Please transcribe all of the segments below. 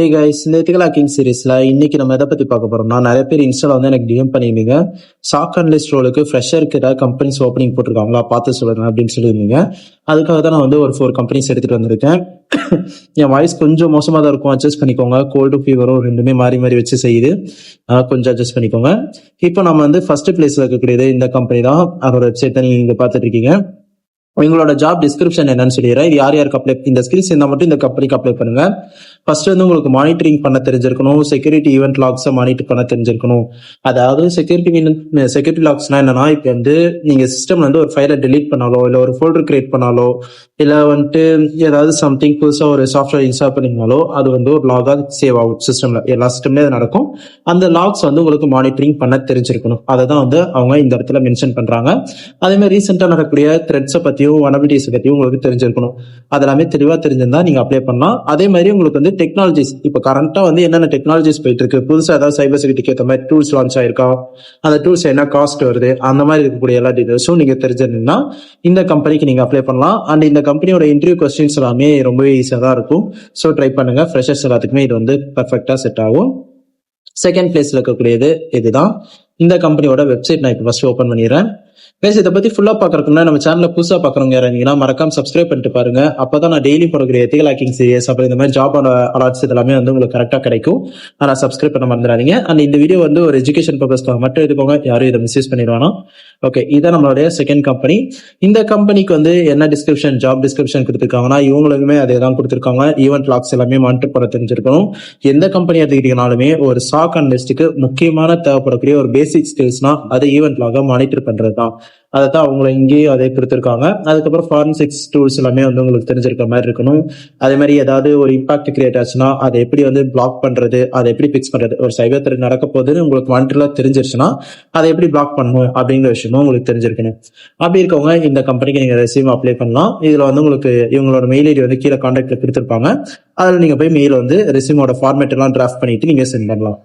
Hey guys, இந்த ethical hacking சீரீஸ்ல இன்னைக்கு நம்ம எதை பத்தி பார்க்க போறோம்னா, நிறைய பேர் இன்ஸ்டால வந்து எனக்கு டிஎம் பண்ணியிருந்தீங்க. சாக் அனலிஸ்ட் ரோலுக்கு ஃப்ரெஷருக்கு ஏதாவது கம்பெனிஸ் ஓப்பனிங் போட்டிருக்காங்களா பார்த்து சொல்லுங்க அப்படின்னு சொல்லியிருந்தீங்க. அதுக்காக தான் நான் வந்து ஒரு 4 கம்பெனிஸ் எடுத்துட்டு வந்திருக்கேன். என் வாய்ஸ் கொஞ்சம் மோசமாக தான் இருக்கும், அட்ஜஸ்ட் பண்ணிக்கோங்க. கோல்டு ஃபீவரும் ரெண்டுமே மாறி மாறி வச்சு செய்யுது, கொஞ்சம் அட்ஜஸ்ட் பண்ணிக்கோங்க. இப்போ நம்ம வந்து ஃபர்ஸ்ட் பிளேஸ்ல இருக்கக்கூடியது இந்த கம்பெனி தான். அதோட வெப்சைட் தான் நீங்க இங்க பார்த்துட்டு இருக்கீங்க. உங்களோட ஜாப் டிஸ்கிரிப்ஷன் என்னன்னு சொல்லிடுறேன். இது யார் யாருக்கு அப்ளை, இந்த ஸ்கில்ஸ் இருந்தால் மட்டும் இந்த கம்பெனிக்கு அப்ளை பண்ணுங்க. ஃபர்ஸ்ட் வந்து உங்களுக்கு மானிட்டரிங் பண்ண தெரிஞ்சிருக்கணும், செக்யூரிட்டி ஈவெண்ட் லாக்ஸை மானிட்டர் பண்ண தெரிஞ்சிருக்கணும். அதாவது செக்யூரிட்டி லாக்ஸ்னா என்னன்னா, இப்போ வந்து நீங்க சிஸ்டம்ல வந்து ஒரு ஃபைலை டெலீட் பண்ணாலோ, இல்லை ஒரு ஃபோல்டர் கிரியேட் பண்ணாலோ, இல்லை வந்துட்டு ஏதாவது சம்திங் புதுசாக ஒரு சாஃப்ட்வேர் இன்ஸ்டால் பண்ணிங்கனாலோ அது வந்து ஒரு லாகாக சேவ் ஆகும் சிஸ்டம்ல. எல்லா சிஸ்டம்லேயே அது நடக்கும். அந்த லாக்ஸ் வந்து உங்களுக்கு மானிட்டரிங் பண்ண தெரிஞ்சிருக்கணும். அதை தான் வந்து அவங்க இந்த இடத்துல மென்ஷன் பண்றாங்க. அதே மாதிரி ரீசெண்டாக நடக்கக்கூடிய த்ரெட்ஸை பத்தியும் வனபிலிட்டிஸ் பத்தியும் உங்களுக்கு தெரிஞ்சிருக்கணும். அதெல்லாமே தெளிவா தெரிஞ்சிருந்தா நீங்க அப்ளை பண்ணலாம். அதே மாதிரி உங்களுக்கு வந்து டெக்னாலஜிஸ், இப்போ கரண்டா வந்து என்னென்ன டெக்னாலஜிஸ் போயிட்டு இருக்கு, புதுசா ஏதாவது சைபர் செக்யூரிட்டிக்கு ஏற்ற மாதிரி டூல்ஸ் லான்ச் ஆயிருக்கா, அந்த டூல்ஸ் என்ன காஸ்ட் வருது, அந்த மாதிரி இருக்கக்கூடிய எல்லா டீடைல்ஸும் நீங்க தெரிஞ்சிருந்தீங்கன்னா இந்த கம்பெனிக்கு நீங்க அப்ளை பண்ணலாம். அண்ட் இந்த கம்பெனியோட இன்டர்வியூ கொஸ்டின்ஸ் எல்லாமே ரொம்பவே ஈஸியாக தான் இருக்கும். ஸோ ட்ரை பண்ணுங்க. ஃப்ரெஷர்ஸ் எல்லாத்துக்குமே இது வந்து பர்ஃபெக்டா செட் ஆகும். செகண்ட் பிளேஸ்ல இருக்கக்கூடியது இதுதான். இந்த கம்பெனியோட வெப்சைட் நான் இப்போ ஃபர்ஸ்ட் ஓப்பன் பண்ணிடுறேன். இதை பத்தி ஃபுல்லா பாக்குறதுக்குன்னா நம்ம சேனல்ல புதுசா பாக்குறவங்க யாரீங்கன்னா மறக்காம சப்ஸ்கிரைப் பண்ணிட்டு பாருங்க. அப்பதான் நான் டெய்லி போடக்கூடிய எத்திக்கல் ஹேக்கிங் சீரியஸ், அப்புறம் இந்த மாதிரி ஜாப் அலாட்ஸ் இதெல்லாமே வந்து உங்களுக்கு கரெக்டா கிடைக்கும். ஆனா சப்ஸ்கிரைப் பண்ண மறந்துடாதீங்க. அண்ட் இந்த வீடியோ வந்து ஒரு எஜுகேஷன் பர்பஸ்க்காக மட்டும் எடுத்துக்கோங்க, யாரும் இதை மிஸ்யூஸ் பண்ணிடுவானா. ஓகே, இதான் நம்மளுடைய செகண்ட் கம்பெனி. இந்த கம்பெனிக்கு வந்து என்ன டிஸ்கிரிப்ஷன், ஜாப் டிஸ்கிரிப்ஷன் கொடுத்துருக்காங்கன்னா இவங்களுக்குமே அதே தான் கொடுத்துருக்காங்க. ஈவெண்ட் லாக்ஸ் எல்லாமே மானிட்டர் பண்ண தெரிஞ்சிருக்கணும். எந்த கம்பெனி எடுத்துக்கிட்டீங்கனாலுமே ஒரு சாக் அனலிஸ்டுக்கு முக்கியமான தேவைப்படக்கூடிய ஒரு பேசிக் ஸ்கில்ஸ்னா அது ஈவெண்ட் லாக மானிட்டர் பண்றது தான். அதை தான் அவங்க இங்கேயும் அதே கொடுத்துருக்காங்க. அதுக்கப்புறம் ஃபாரன்சிக்ஸ் டூல்ஸ் எல்லாமே வந்து உங்களுக்கு தெரிஞ்சிருக்க மாதிரி இருக்கணும். அதே மாதிரி ஏதாவது ஒரு இம்பாக்ட் கிரியேட் ஆச்சுன்னா அதை எப்படி வந்து பிளாக் பண்றது, அதை எப்படி பிக்ஸ் பண்றது, ஒரு சைபர் த்ரெட் நடக்க போகுதுன்னு உங்களுக்கு மானிட்டர்ல தெரிஞ்சிருச்சுன்னா அதை எப்படி பிளாக் பண்ணணும் அப்படிங்கிற விஷயமும் உங்களுக்கு தெரிஞ்சிருக்கணும். அப்படி இருக்கவங்க இந்த கம்பெனிக்கு நீங்க ரெஸ்யூம் அப்ளை பண்ணலாம். இதுல வந்து உங்களுக்கு இவங்களோட மெயில் ஐடி வந்து கீழே கான்டாக்ட்ல கொடுத்துருப்பாங்க. அதில் நீங்க போய் மெயில் வந்து ரெஸ்யூமோட ஃபார்மேட் எல்லாம் டிராஃப்ட் பண்ணிட்டு நீங்க சென்ட் பண்ணலாம்.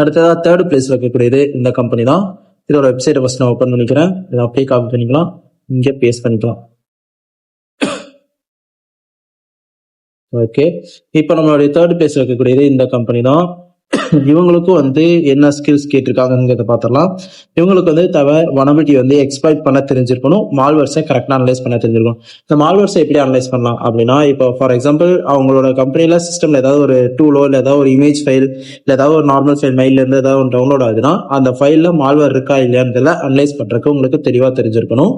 அடுத்ததா தேர்ட் பிளேஸ்ல இருக்கக்கூடியது இந்த கம்பெனி தான். இதோட வெப்சைட்டை ஃபர்ஸ்ட் நான் ஓப்பன் பண்ணிக்கிறேன். இதை அப்படியே காப்பி பண்ணிக்கலாம், இங்கே பேஸ்ட் பண்ணிக்கலாம். ஓகே, இப்போ நம்மளுடைய தேர்ட் பிளேஸ்ல இருக்கக்கூடியது இந்த கம்பெனி தான். இவங்களுக்கும் வந்து என்ன ஸ்கில்ஸ் கேட்டிருக்காங்கிறத பார்த்துடலாம். இவங்களுக்கு வந்து வனபிலிட்டி வந்து எக்ஸ்ப்ளாய்ட் பண்ண தெரிஞ்சிருக்கணும், மால்வேர்ஸை கரெக்டாக அனலைஸ் பண்ண தெரிஞ்சிருக்கணும். இந்த மால்வேர்ஸை எப்படி அனலைஸ் பண்ணலாம் அப்படின்னா, இப்போ ஃபார் எக்ஸாம்பிள் அவங்களோட கம்பெனியில் சிஸ்டம்ல ஏதாவது ஒரு டூலோ இல்லை ஏதாவது ஒரு இமேஜ் ஃபைல் இல்லை ஏதாவது ஒரு நார்மல் ஃபைல் மெயில இருந்து ஏதாவது ஒன்று டவுன்லோட் ஆகுதுன்னா அந்த ஃபைலில் மால்வேர் இருக்கா இல்லையான்றதுல அனலைஸ் பண்றதுக்கு உங்களுக்கு தெளிவாக தெரிஞ்சிருக்கணும்.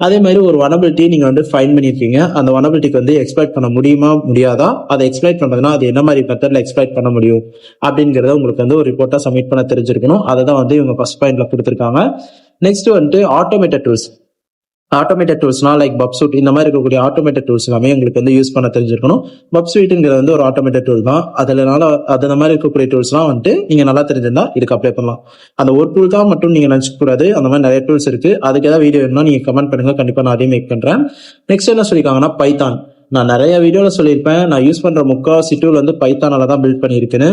அதே மாதிரி ஒரு வனபிலிட்டி நீங்க வந்து ஃபைன் பண்ணிருக்கீங்க, அந்த வனபிலிட்டிக்கு வந்து எக்ஸ்ப்ளாய்ட் பண்ண முடியுமா முடியாதா, அதை எக்ஸ்ப்ளாய்ட் பண்றதுன்னா அது என்ன மாதிரி மெத்தட்ல எக்ஸ்ப்ளாய்ட் பண்ண முடியும் அப்படிங்கிறத உங்களுக்கு வந்து ஒரு ரிப்போர்ட்டா சப்மிட் பண்ண தெரிஞ்சிருக்கணும். அதை தான் வந்து இவங்க ஃபர்ஸ்ட் பாயிண்ட்ல கொடுத்துருக்காங்க. நெக்ஸ்ட் வந்துட்டு ஆட்டோமேட்டட் டூல்ஸ். ஆட்டோமேட்டட் டூல்ஸ்னா லைக் பப்சூட், இந்த மாதிரி இருக்கக்கூடிய ஆட்டோமேட்டட் டூல்ஸ் எல்லாமே உங்களுக்கு வந்து யூஸ் பண்ண தெரிஞ்சிருக்கணும். பப்சூட்ங்கிறது வந்து ஒரு ஆட்டோமேட்டட் டூல் தான். அந்த மாதிரி இருக்கக்கூடிய டூல்ஸ்லாம் வந்துட்டு நீங்க நல்லா தெரிஞ்சிருந்தா இதுக்கு அப்ளை பண்ணலாம். அந்த ஒரு டூல் தான் மட்டும் நீங்க நினைச்சுக்க கூடாது, அந்த மாதிரி நிறைய டூல்ஸ் இருக்கு. அதுக்கு ஏதாவது வீடியோ வேணும்னா நீங்க கமெண்ட் பண்ணுங்க, கண்டிப்பா நான் அதையும் மேக் பண்றேன். நெக்ஸ்ட் என்ன சொல்லியிருக்காங்கன்னா பைத்தான். நான் நிறைய வீடியோல சொல்லியிருப்பேன், நான் யூஸ் பண்ற முக்காவாசி டூல் வந்து பைத்தானால தான் பில்ட் பண்ணியிருக்கேன்னு.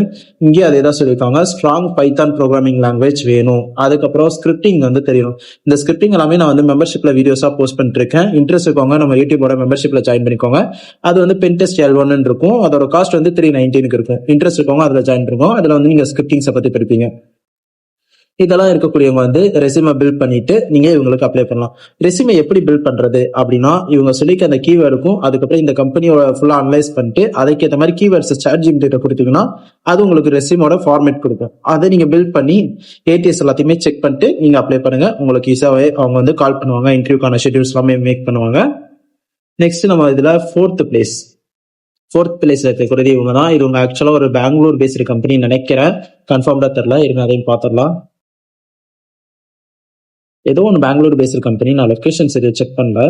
இங்கே அதே தான் சொல்லியிருக்காங்க. ஸ்ட்ராங் பைத்தான் ப்ரோக்ராமிங் லாங்குவேஜ் வேணும். அதுக்கப்புறம் ஸ்கிரிப்டிங் வந்து தெரியணும். இந்த ஸ்கிரிப்டிங் எல்லாமே நான் வந்து மெம்பர்ஷிப்ல வீடியோஸா போஸ்ட் பண்ணிட்டு இருக்கேன். இன்ட்ரெஸ்ட் இருக்கவங்க நம்ம யூடியூபோட மெம்பர்ஷிப்ல ஜாயின் பண்ணிக்கோங்க. அது வந்து பென்டெஸ்ட் L1 இருக்கும். அதோட காஸ்ட் வந்து 319 இருக்கும். இன்ட்ரெஸ்ட் இருக்கவங்க அதுல ஜாயின் பண்ணிக்கோங்க. அதுல வந்து நீங்க ஸ்கிரிப்டிங்ஸை பத்தி படிப்பீங்க. இதெல்லாம் இருக்கக்கூடியவங்க வந்து ரெஸ்யூமை பில்ட் பண்ணிட்டு நீங்க இவங்களுக்கு அப்ளை பண்ணலாம். ரெஸ்யூமை எப்படி பில்ட் பண்றது அப்படின்னா, இவங்க சொல்லிக்க அந்த கீவேர்டுக்கும் அதுக்கப்புறம் இந்த கம்பெனியோட ஃபுல்லா அனலைஸ் பண்ணிட்டு அதுக்கேற்ற மாதிரி கீவேர்ட்ஸ் ChatGPT கொடுத்தீங்கன்னா அது உங்களுக்கு ரெஸ்யூமோட ஃபார்மேட் கொடுக்கும். அதை நீங்க பில்ட் பண்ணி ATS எல்லாத்தையுமே செக் பண்ணிட்டு நீங்க அப்ளை பண்ணுங்க. உங்களுக்கு ஈஸியாவே அவங்க வந்து கால் பண்ணுவாங்க, இன்டர்வியூக்கான ஷெட்யூல்ஸ் எல்லாமே மேக் பண்ணுவாங்க. நெக்ஸ்ட் நம்ம இதுல ஃபோர்த் பிளேஸ்ல இருக்கக்கூடிய இவங்க தான். இவங்க ஆக்சுவலா ஒரு பெங்களூர் பேஸ்டு கம்பெனி நினைக்கிறேன், கன்ஃபார்ம்டா தெரியல, இருங்க அதையும் பார்த்துடலாம். ஏதோ ஒன்று பெங்களூர் பேஸ்ட் கம்பெனி, நான் லொகேஷன் சரி செக் பண்ணல.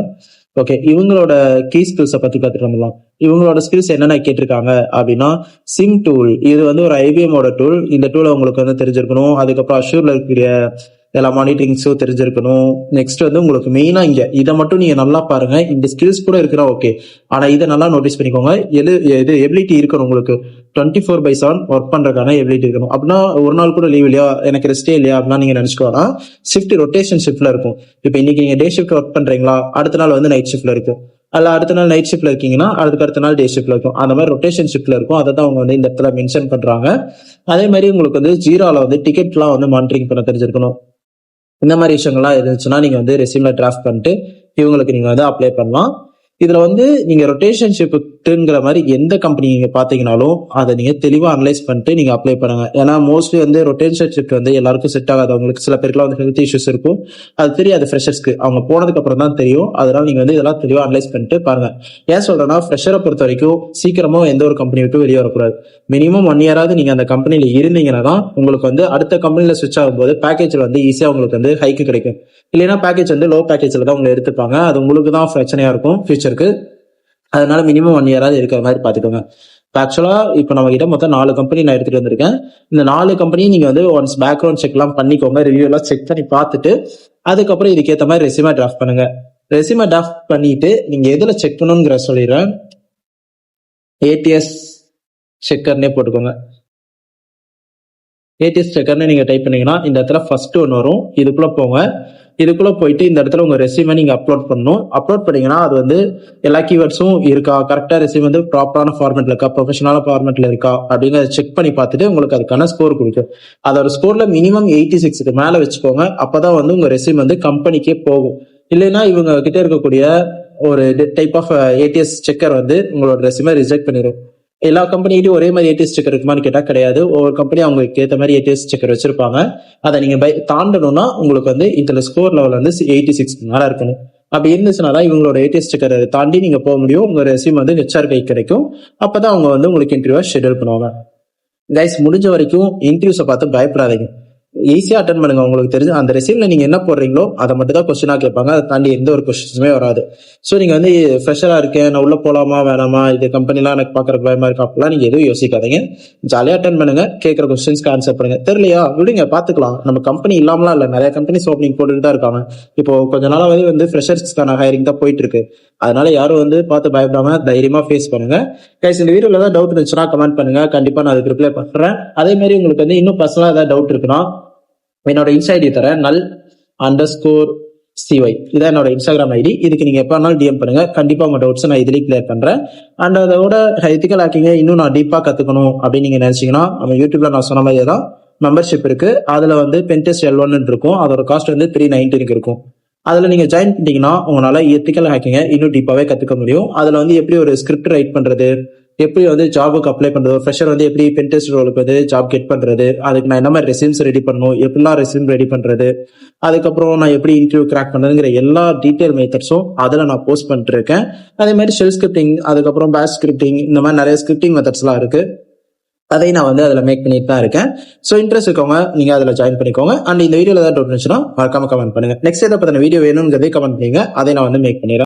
ஓகே, இவங்களோட கீ ஸ்கில்ஸை பத்தி பார்த்துட்டு வந்துடலாம். இவங்களோட ஸ்கில்ஸ் என்னென்ன கேட்டிருக்காங்க அப்படின்னா, சிம் டூல், இது வந்து ஒரு IBM-ஓட டூல். இந்த டூல் உங்களுக்கு வந்து தெரிஞ்சிருக்கணும். அதுக்கப்புறம் அஷூர்ல இருக்கக்கூடிய எல்லா மானிட்டரிங்ஸும் தெரிஞ்சிருக்கணும். நெக்ஸ்ட் வந்து உங்களுக்கு மெயினா இதை மட்டும் நீங்க நல்லா பாருங்க. இந்த ஸ்கில்ஸ் கூட இருக்கிறா ஓகே, ஆனா இதை நல்லா நோட்டீஸ் பண்ணிக்கோங்க. இது எபிலிட்டி இருக்கணும் உங்களுக்கு. 24/7 ஒர்க் பண்றதுக்கான எபிலிட்டி இருக்கணும். அப்படின்னா ஒரு நாள் கூட லீவ் இல்லையா, எனக்கு ரெஸ்டே இல்லையா அப்படின்னா நீங்க நினைச்சுக்கோனா ஷிஃப்ட் ரொட்டேஷன் ஷிஃப்ட்ல இருக்கும். இப்போ இன்னைக்கு நீங்க டே ஷிஃப்ட் ஒர்க் பண்றீங்களா, அடுத்த நாள் வந்து நைட் ஷிஃப்ட்ல இருக்கு. அதில் அடுத்த நாள் நைட் ஷிஃப்ட்ல இருக்கீங்கன்னா அதுக்கு அடுத்த நாள் டே ஷிஃப்ட்ல இருக்கும். அந்த மாதிரி ரொட்டேஷன் ஷிஃப்ட்ல இருக்கும். அதை தான் அவங்க வந்து இந்த இடத்துல மென்ஷன் பண்றாங்க. அதே மாதிரி உங்களுக்கு வந்து ஜீரோல வந்து டிக்கெட்லாம் வந்து மானிட்டரிங் பண்ண தெரிஞ்சிருக்கணும். இந்த மாதிரி விஷயங்கள்லாம் இருந்துச்சுன்னா நீங்க வந்து ரெஸ்யூம்ல டிராஃப்ட் பண்ணிட்டு இவங்களுக்கு நீங்க வந்து அப்ளை பண்ணலாம். இதுல வந்து நீங்க ரொட்டேஷன் ஷிஃப்ட்ங்கிற மாதிரி எந்த கம்பெனி நீங்க பாத்தீங்கன்னாலும் அதை நீங்க தெளிவா அனலைஸ் பண்ணிட்டு நீங்க அப்ளை பண்ணுங்க. ஏன்னா மோஸ்ட்லி வந்து ரொட்டேஷன் ஷிஃப்ட் வந்து எல்லாருக்கும் செட் ஆகாது. அவங்களுக்கு சில பேருக்குலாம் வந்து ஹெல்த் இஷ்யூஸ் இருக்கும். அது தெரியாது ஃப்ரெஷர்ஸ்க்கு, அவங்க போனதுக்கு அப்புறம் தான் தெரியும். அதனால நீங்க வந்து இதெல்லாம் தெளிவா அனலைஸ் பண்ணிட்டு பாருங்க. ஏன் சொல்றேன்னா ஃப்ரெஷரை பொறுத்த வரைக்கும் சீக்கிரமா எந்த ஒரு கம்பெனி விட்டு வெளியே வரக்கூடாது. மினிமம் 1 இயராவது நீங்க அந்த கம்பெனில இருந்தீங்கன்னா தான் உங்களுக்கு வந்து அடுத்த கம்பெனில ஸ்விட்ச் ஆகும்போது பேக்கேஜ்ல வந்து ஈஸியா உங்களுக்கு வந்து ஹைக்கு கிடைக்கும். இல்லைன்னா பேக்கேஜ் வந்து லோ பேக்கேஜ்ல தான் உங்களை எடுத்துப்பாங்க. அது உங்களுக்கு தான் பிரச்சனையா இருக்கும் ஃபியூச்சருக்கு. அதனால மினிமம் 1 இயராவது இருக்கிற மாதிரி பாத்துக்கோங்க. ஆக்சுவலா இப்ப நம்ம கிட்ட மொத்தம் 4 கம்பெனி நான் எடுத்துட்டு வந்திருக்கேன். இந்த 4 கம்பெனி நீங்க வந்து ஒன்ஸ் பேக்ரவுண்ட் செக் எல்லாம் பண்ணிக்கோங்க. ரிவ்யூ எல்லாம் செக் பண்ணி பார்த்துட்டு அதுக்கப்புறம் இதுக்கேற்ற மாதிரி ரெஸ்யூமே டிராஃப்ட் பண்ணுங்க. ரெஸ்யூமே டிராஃப்ட் பண்ணிட்டு நீங்க எதுல செக் பண்ணணுங்கிற சொல்லிடுறேன். ஏடிஎஸ் செக்கர்னே போட்டுக்கோங்க. ஏடிஎஸ் செக்கர்னு நீங்க டைப் பண்ணீங்கன்னா இந்த இடத்துல ஃபர்ஸ்ட் ஒன்று வரும். இதுக்குள்ள போங்க. இதுக்குள்ள போயிட்டு இந்த இடத்துல உங்க ரெஸ்யூமை நீங்க அப்லோட் பண்ணணும். அப்லோட் பண்ணீங்கன்னா அது வந்து எல்லா கீவேர்ட்ஸும் இருக்கா, கரெக்டா ரெஸ்யூம் வந்து ப்ராப்பரான ஃபார்மேட்ல இருக்கா, ப்ரொஃபஷனலான ஃபார்மேட்ல இருக்கா அப்படிங்கிறத செக் பண்ணி பார்த்துட்டு உங்களுக்கு அதுக்கான ஸ்கோர் கொடுக்கும். அதோட ஸ்கோர்ல மினிமம் 86க்கு மேல வச்சுக்கோங்க. அப்பதான் வந்து உங்க ரெஸ்யூம் வந்து கம்பெனிக்கே போகும். இல்லைன்னா இவங்க கிட்ட இருக்கக்கூடிய ஒரு டைப் ஆஃப் ஏடிஎஸ் செக்கர் வந்து உங்களோட ரெஸ்யூமை ரிஜெக்ட் பண்ணிடும். எல்லா கம்பெனிலையும் ஒரே மாதிரி ஏடிஎஸ் செக்கர் இருக்குமான்னு கேட்டா கிடையாது. ஒவ்வொரு கம்பெனி அவங்களுக்கு ஏற்ற மாதிரி ஏடிஎஸ் செக்கர் வச்சிருப்பாங்க. அதை நீங்க தாண்டணும்னா உங்களுக்கு வந்து இதுல ஸ்கோர் லெவல் வந்து 86 மேல இருக்கணும். அப்படி இருந்துச்சுன்னா தான் இவங்களோட ஏடிஎஸ் செக்கர் தாண்டி நீங்க போக முடியும். உங்க ரெஸ்யூம் வந்து ஹெச்ஆர் கை கிடைக்கும். அப்பதான் அவங்க வந்து உங்களுக்கு இன்டர்வியூ ஷெட்யூல் பண்ணுவாங்க. கைஸ், முடிஞ்ச வரைக்கும் இன்டர்வியூஸை பார்த்து பயப்படாதீங்க. ஈஸியா அட்டன் பண்ணுங்க. உங்களுக்கு தெரிஞ்சு அந்த ரெஸ்யூம்ல நீங்க என்ன போடுறீங்களோ அதை மட்டும் தான் கொஸ்டினா கேட்பாங்க. அதை தாண்டி எந்த ஒரு கொஸ்டின்ஸுமே வராது. ஸோ நீங்க வந்து ஃப்ரெஷரா இருக்கேன், நான் உள்ள போலாமா வேணாமா, இது கம்பெனிலாம் எனக்கு பாக்குறதுக்கு பயமா இருக்கு அப்படிலாம் நீங்க எதுவும் யோசிக்காதீங்க. ஜாலியா அட்டன் பண்ணுங்க. கேட்கற கொஸ்டின்ஸ்க்கு ஆன்சர் பண்ணுங்க. தெரியலையா விடுங்க, பாத்துக்கலாம். நம்ம கம்பெனி இல்லாமலாம் இல்ல, நிறைய கம்பெனிஸ் ஓப்பனிங் போட்டுட்டு தான் இருக்காங்க. இப்போ கொஞ்ச நாளாவே வந்து ஃப்ரெஷர்ஸ்க்கான ஹையரிங் தான் போயிட்டு இருக்கு. அதனால யாரும் வந்து பார்த்து பயப்படாம தைரியமா ஃபேஸ் பண்ணுங்க. கைஸ், இந்த வீடியோல ஏதாவது டவுட் இருந்துச்சுன்னா கமெண்ட் பண்ணுங்க. கண்டிப்பா நான் அதுக்கு ரிப்ளை பண்றேன். அதே மாதிரி உங்களுக்கு வந்து இன்னும் பர்சனலா ஏதாவது டவுட் இருக்குன்னா என்னோட இன்ஸ்டா ஐடி தரேன், null_cy. இதான் என்னோட இன்ஸ்டாகிராம் ஐடி. இதுக்கு நீங்க எப்ப வேணாலும் டிஎம் பண்ணுங்க. கண்டிப்பா உங்க டவுட்ஸ் நான் இதுலயே கிளியர் பண்றேன். அண்ட் அதோட எத்திக்கல் ஹேக்கிங்க இன்னும் நான் டீப்பா கத்துக்கணும் அப்படின்னு நீங்க நினைச்சீங்கன்னா நம்ம யூடியூப்ல நான் சொன்ன மாதிரி தான் மெம்பர்ஷிப் இருக்கு. அதுல வந்து பென்டெஸ்ட் L1 இருக்கும். அதோட காஸ்ட் வந்து 390 இருக்கும். அதுல நீங்க ஜாயின் பண்ணிட்டீங்கன்னா உங்களால எத்திக்கல் ஹேக்கிங்க இன்னும் டீப்பாவே கத்துக்க முடியும். அதுல வந்து எப்படி ஒரு ஸ்கிரிப்ட் ரைட் பண்றது, எப்படி வந்து ஜாபுக்கு அப்ளை பண்றது, ஃப்ரெஷர் வந்து எப்படி பென்டெஸ்ட் ரோலுக்கு வந்து ஜாப் கெட் பண்றது, அதுக்கு நான் என்ன மாதிரி ரெஸ்யூம்ஸ் ரெடி பண்ணணும், எப்படிலாம் ரெஸ்யூம் ரெடி பண்றது, அதுக்கப்புறம் நான் எப்படி இன்டர்வியூ கிராக் பண்றதுங்கிற எல்லா டீடைல் மெத்தட்ஸும் அதுல நான் போஸ்ட் பண்ணிட்டு இருக்கேன். அதே மாதிரி ஷெல் ஸ்கிரிப்டிங், அதுக்கப்புறம் பேஷ் ஸ்கிரிப்டிங், இந்த மாதிரி நிறைய ஸ்கிரிப்டிங் மெத்தட்ஸ் எல்லாம் இருக்கு. அதை நான் வந்து அதில் மேக் பண்ணிட்டு தான் இருக்கேன். ஸோ இன்ட்ரெஸ்ட் இருக்கவங்க நீங்க அதில் ஜாயின் பண்ணிக்கோங்க. அண்ட் இந்த வீடியோல ஏதாவது டவுட் இருந்துச்சுன்னா மறக்காம கமெண்ட் பண்ணுங்க. நெக்ஸ்ட் எதை பத்தின வீடியோ வேணுங்கிறதே கமெண்ட் பண்ணுங்க. அதை நான் வந்து மேக் பண்ணிடுறேன்.